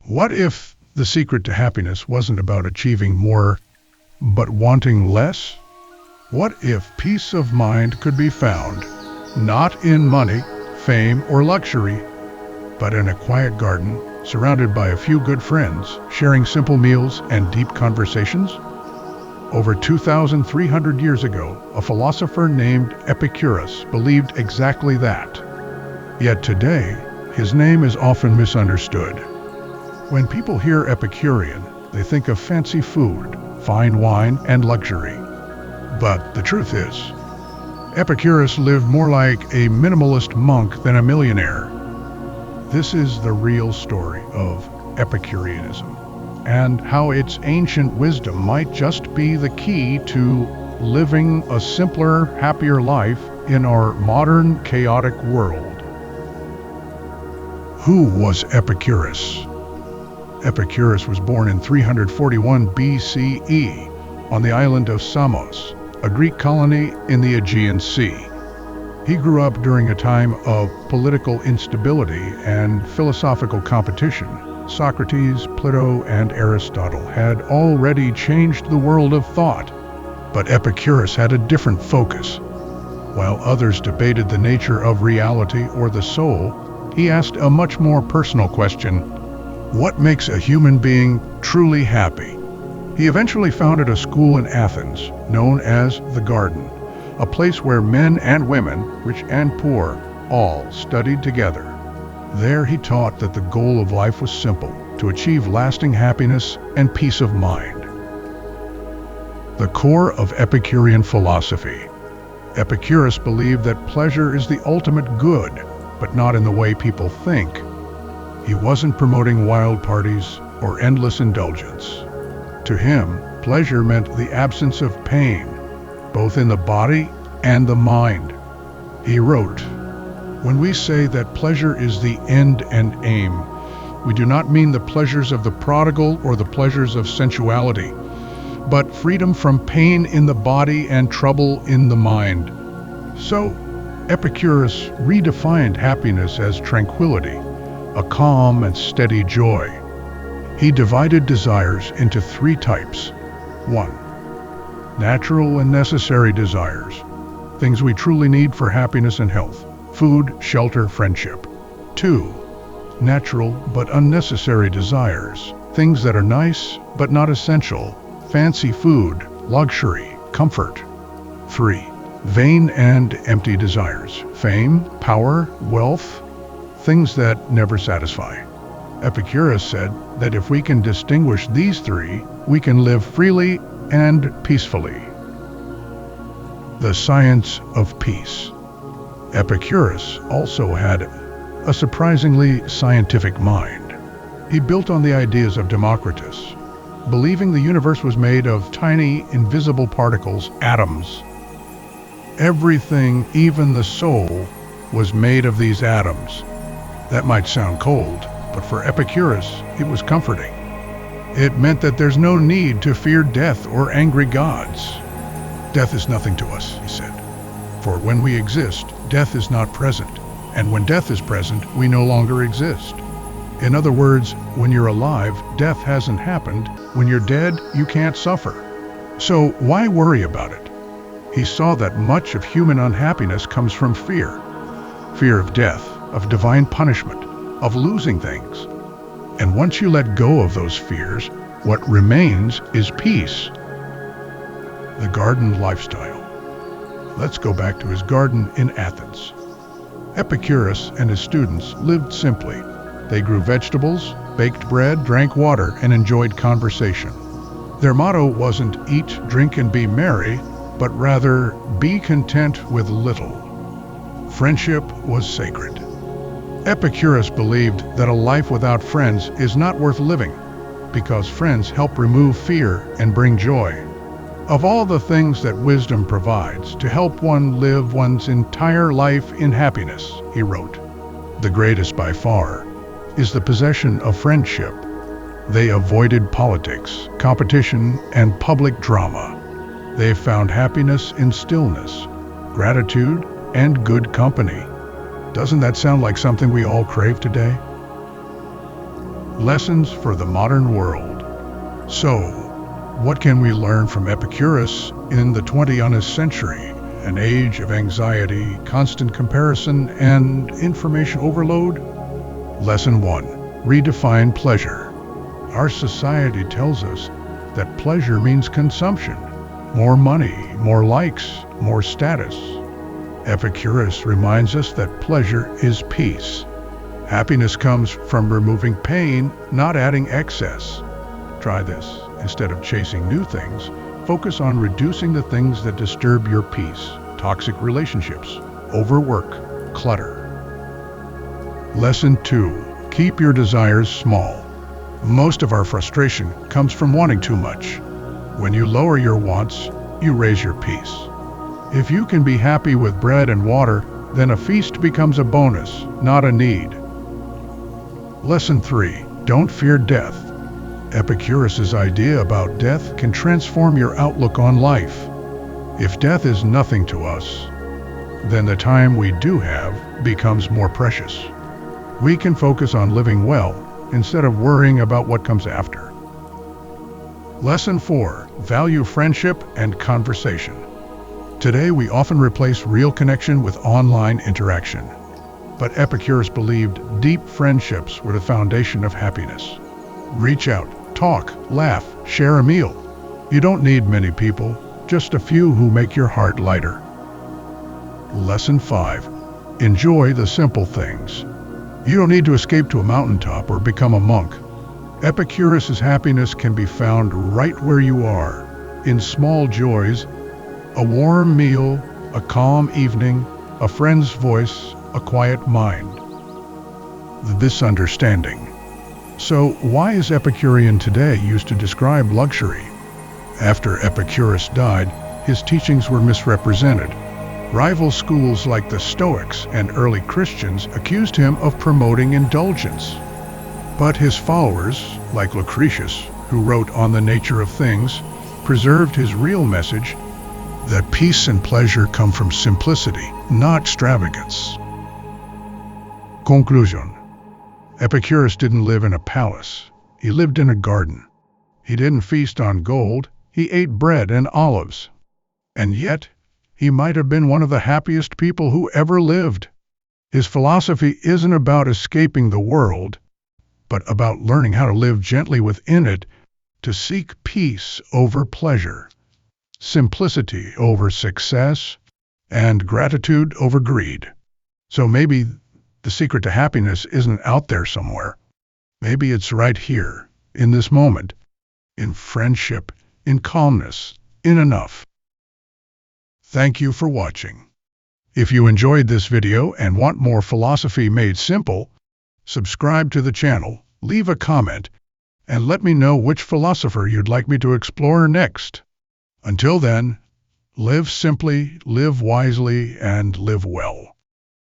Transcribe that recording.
What if the secret to happiness wasn't about achieving more, but wanting less? What if peace of mind could be found, not in money, fame, or luxury, but in a quiet garden, surrounded by a few good friends, sharing simple meals and deep conversations? Over 2,300 years ago, a philosopher named Epicurus believed exactly that. Yet today, his name is often misunderstood. When people hear Epicurean, they think of fancy food, fine wine, and luxury. But the truth is, Epicurus lived more like a minimalist monk than a millionaire. This is the real story of Epicureanism, and how its ancient wisdom might just be the key to living a simpler, happier life in our modern, chaotic world. Who was Epicurus? Epicurus was born in 341 BCE on the island of Samos, a Greek colony in the Aegean Sea. He grew up during a time of political instability and philosophical competition. Socrates, Plato, and Aristotle had already changed the world of thought, but Epicurus had a different focus. While others debated the nature of reality or the soul, he asked a much more personal question: what makes a human being truly happy? He eventually founded a school in Athens, known as the Garden, a place where men and women, rich and poor, all studied together. There he taught that the goal of life was simple: to achieve lasting happiness and peace of mind. The core of Epicurean philosophy. Epicurus believed that pleasure is the ultimate good, but not in the way people think. He wasn't promoting wild parties or endless indulgence. To him, pleasure meant the absence of pain, both in the body and the mind. He wrote, "When we say that pleasure is the end and aim, we do not mean the pleasures of the prodigal or the pleasures of sensuality, but freedom from pain in the body and trouble in the mind." So, Epicurus redefined happiness as tranquility, a calm and steady joy. He divided desires into three types. 1. Natural and necessary desires, things we truly need for happiness and health: food, shelter, friendship. 2. Natural but unnecessary desires, things that are nice but not essential: fancy food, luxury, comfort. 3. Vain and empty desires, fame, power, wealth, things that never satisfy. Epicurus said that if we can distinguish these three, we can live freely and peacefully. The science of peace. Epicurus also had a surprisingly scientific mind. He built on the ideas of Democritus, believing the universe was made of tiny, invisible particles, atoms. Everything, even the soul, was made of these atoms. That might sound cold, but for Epicurus, it was comforting. It meant that there's no need to fear death or angry gods. Death is nothing to us, he said. For when we exist, death is not present. And when death is present, we no longer exist. In other words, when you're alive, death hasn't happened. When you're dead, you can't suffer. So why worry about it? He saw that much of human unhappiness comes from fear. Fear of death, of divine punishment, of losing things. And once you let go of those fears, what remains is peace. The garden lifestyle. Let's go back to his garden in Athens. Epicurus and his students lived simply. They grew vegetables, baked bread, drank water, and enjoyed conversation. Their motto wasn't eat, drink, and be merry, but rather be content with little. Friendship was sacred. Epicurus believed that a life without friends is not worth living, because friends help remove fear and bring joy. Of all the things that wisdom provides to help one live one's entire life in happiness, he wrote, the greatest by far is the possession of friendship. They avoided politics, competition, and public drama. They found happiness in stillness, gratitude, and good company. Doesn't that sound like something we all crave today? Lessons for the modern world. So, what can we learn from Epicurus in the 20th century, an age of anxiety, constant comparison, and information overload? Lesson 1. Redefine pleasure. Our society tells us that pleasure means consumption, more money, more likes, more status. Epicurus reminds us that pleasure is peace. Happiness comes from removing pain, not adding excess. Try this. Instead of chasing new things, focus on reducing the things that disturb your peace. Toxic relationships, overwork, clutter. Lesson 2. Keep your desires small. Most of our frustration comes from wanting too much. When you lower your wants, you raise your peace. If you can be happy with bread and water, then a feast becomes a bonus, not a need. Lesson 3. Don't fear death. Epicurus's idea about death can transform your outlook on life. If death is nothing to us, then the time we do have becomes more precious. We can focus on living well instead of worrying about what comes after. Lesson 4. Value friendship and conversation. Today we often replace real connection with online interaction. But Epicurus believed deep friendships were the foundation of happiness. Reach out, talk, laugh, share a meal. You don't need many people, just a few who make your heart lighter. Lesson 5. Enjoy the simple things. You don't need to escape to a mountaintop or become a monk. Epicurus's happiness can be found right where you are, in small joys, a warm meal, a calm evening, a friend's voice, a quiet mind. This understanding. So why is Epicurean today used to describe luxury? After Epicurus died, his teachings were misrepresented. Rival schools like the Stoics and early Christians accused him of promoting indulgence. But his followers, like Lucretius, who wrote On the Nature of Things, preserved his real message that peace and pleasure come from simplicity, not extravagance. Conclusion. Epicurus didn't live in a palace. He lived in a garden. He didn't feast on gold. He ate bread and olives. And yet, he might have been one of the happiest people who ever lived. His philosophy isn't about escaping the world, but about learning how to live gently within it, to seek peace over pleasure, simplicity over success, and gratitude over greed. So maybe the secret to happiness isn't out there somewhere. Maybe it's right here, in this moment, in friendship, in calmness, in enough. Thank you for watching. If you enjoyed this video and want more philosophy made simple, subscribe to the channel, leave a comment, and let me know which philosopher you'd like me to explore next. Until then, live simply, live wisely, and live well.